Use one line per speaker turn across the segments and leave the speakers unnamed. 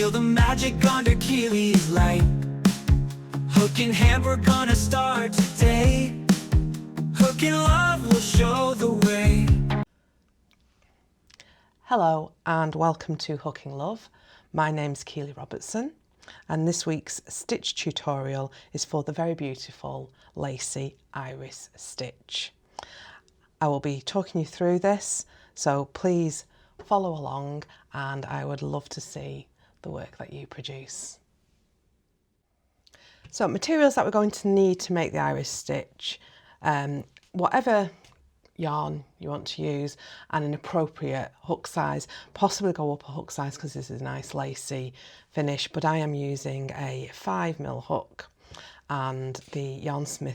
Feel the magic under Keely's light. Hook in hand, we're gonna start today. Hook in love will show the way.
Hello and welcome to Hooking Love. My name's Keely Robertson and this week's stitch tutorial is for the very beautiful Lacy Iris Stitch. I will be talking you through this, so please follow along and I would love to see the work that you produce. So materials that we're going to need to make the Iris Stitch, whatever yarn you want to use and an appropriate hook size, possibly go up a hook size because this is a nice lacy finish, but I am using a 5mm hook and the Yarnsmiths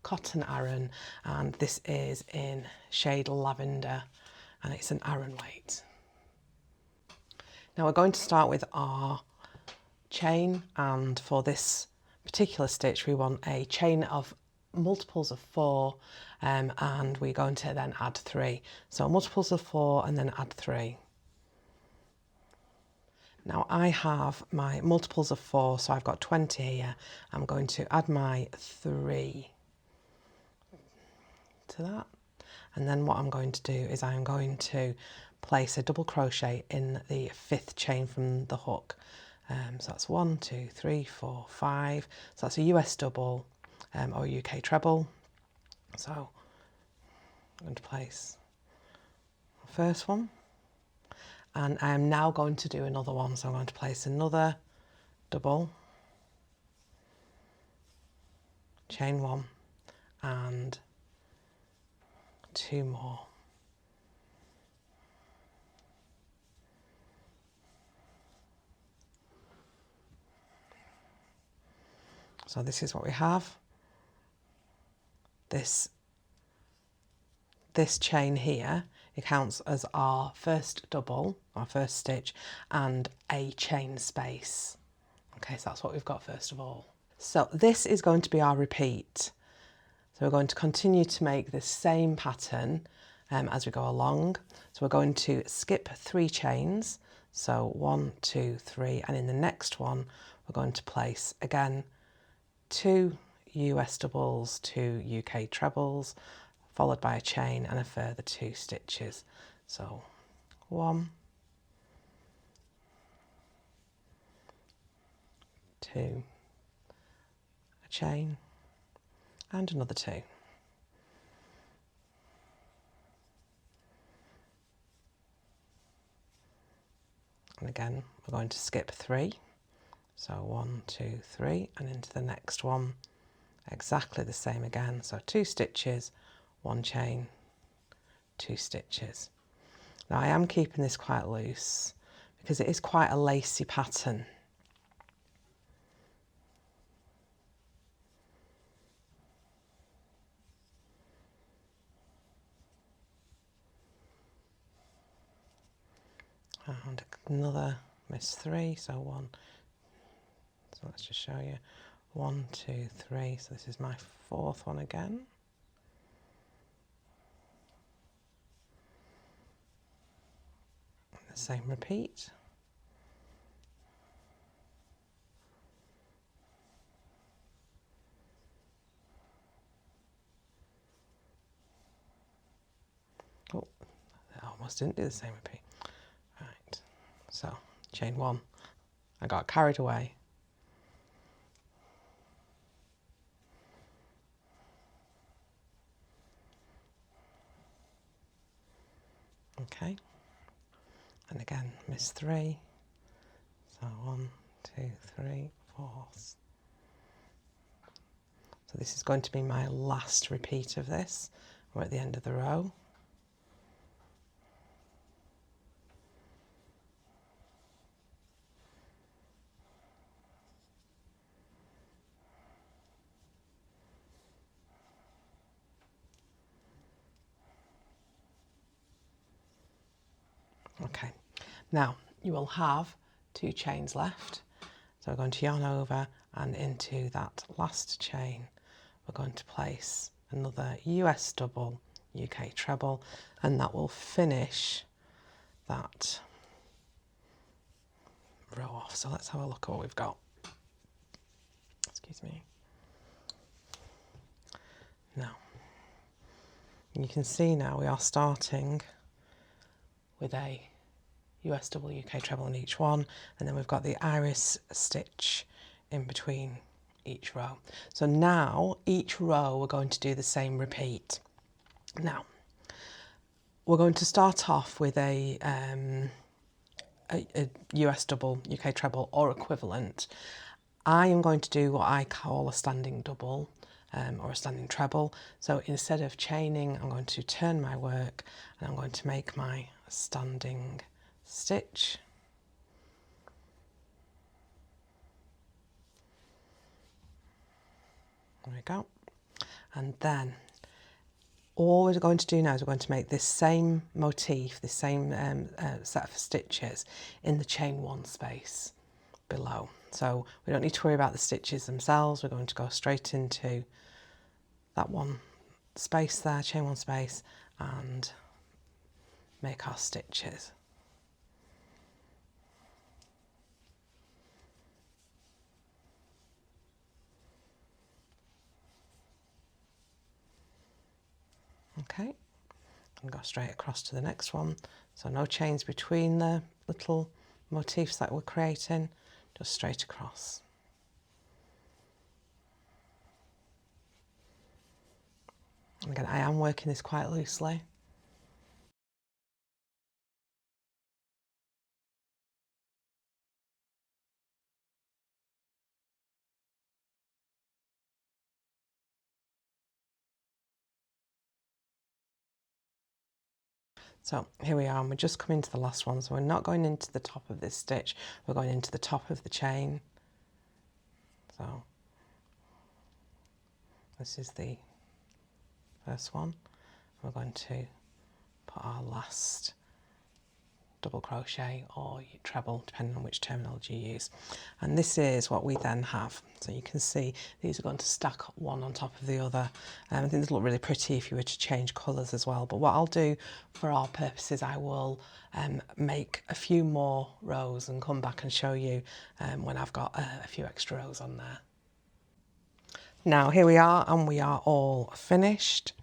cotton Aran, and this is in shade Lavender and it's an Aran weight. Now we're going to start with our chain, and for this particular stitch we want a chain of multiples of 4 and we're going to then add 3. So multiples of 4 and then add 3. Now I have my multiples of 4, so I've got 20 here. I'm going to add my 3 to that, and then what I'm going to do is I'm going to place a double crochet in the 5th chain from the hook. So that's 1, 2, 3, 4, 5. So that's a US double or UK treble. So I'm going to place the first one, and I am now going to do another one. So I'm going to place another double, chain 1 and 2 more. So this is what we have. This chain here, it counts as our first double, our first stitch, and a chain space. Okay, so that's what we've got first of all. So this is going to be our repeat. So we're going to continue to make the same pattern as we go along. So we're going to skip 3 chains. So 1, 2, 3, and in the next one, we're going to place again 2 US doubles, 2 UK trebles, followed by a chain and a further 2 stitches. So 1, 2, a chain, and another 2. And again, we're going to skip 3. So 1, 2, 3, and into the next one, exactly the same again. So 2 stitches, 1 chain, 2 stitches. Now I am keeping this quite loose because it is quite a lacy pattern. And another miss 3, so 1. So let's just show you 1, 2, 3. So this is my 4th one again. The same repeat. Oh, I almost didn't do the same repeat. Right, so chain 1. I got carried away. Okay, and again miss 3. So 1, 2, 3, 4. So this is going to be my last repeat of this. We're at the end of the row. Okay, now you will have 2 chains left. So we're going to yarn over, and into that last chain we're going to place another US double, UK treble, and that will finish that row off. So let's have a look at what we've got. Excuse me. Now, you can see now we are starting with a US double UK treble in each one, and then we've got the iris stitch in between each row. So now each row we're going to do the same repeat. Now we're going to start off with a US double UK treble or equivalent. I am going to do what I call a standing double or a standing treble. So instead of chaining, I'm going to turn my work and I'm going to make my standing stitch. There we go. And then all we're going to do now is we're going to make this same motif, this same set of stitches in the chain one space below. So we don't need to worry about the stitches themselves. We're going to go straight into that one space there, chain one space, and make our stitches. Okay, and go straight across to the next one. So no chains between the little motifs that we're creating, just straight across. And again, I am working this quite loosely. So here we are, and we're just coming to the last one. So we're not going into the top of this stitch, we're going into the top of the chain. So this is the first one. We're going to put our last double crochet or treble, depending on which terminology you use. And this is what we then have. So you can see these are going to stack one on top of the other. I think this look really pretty if you were to change colours as well. But what I'll do for our purposes, I will make a few more rows and come back and show you when I've got a few extra rows on there. Now here we are, and we are all finished.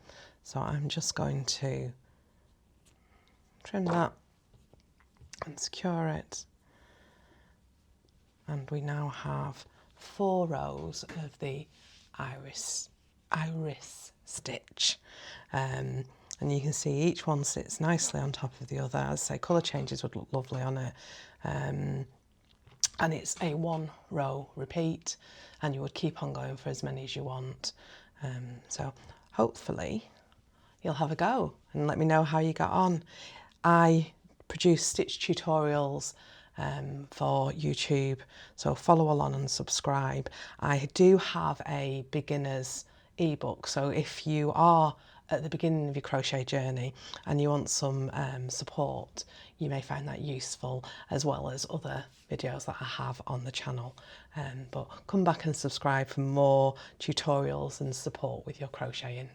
So I'm just going to trim that and secure it, and we now have 4 rows of the iris stitch, and you can see each one sits nicely on top of the other. As I say, colour changes would look lovely on it, and it's a 1 row repeat, and you would keep on going for as many as you want. So hopefully you'll have a go and let me know how you got on. I produce stitch tutorials for YouTube, so follow along and subscribe. I do have a beginner's ebook, so if you are at the beginning of your crochet journey and you want some support, you may find that useful, as well as other videos that I have on the channel. But come back and subscribe for more tutorials and support with your crocheting.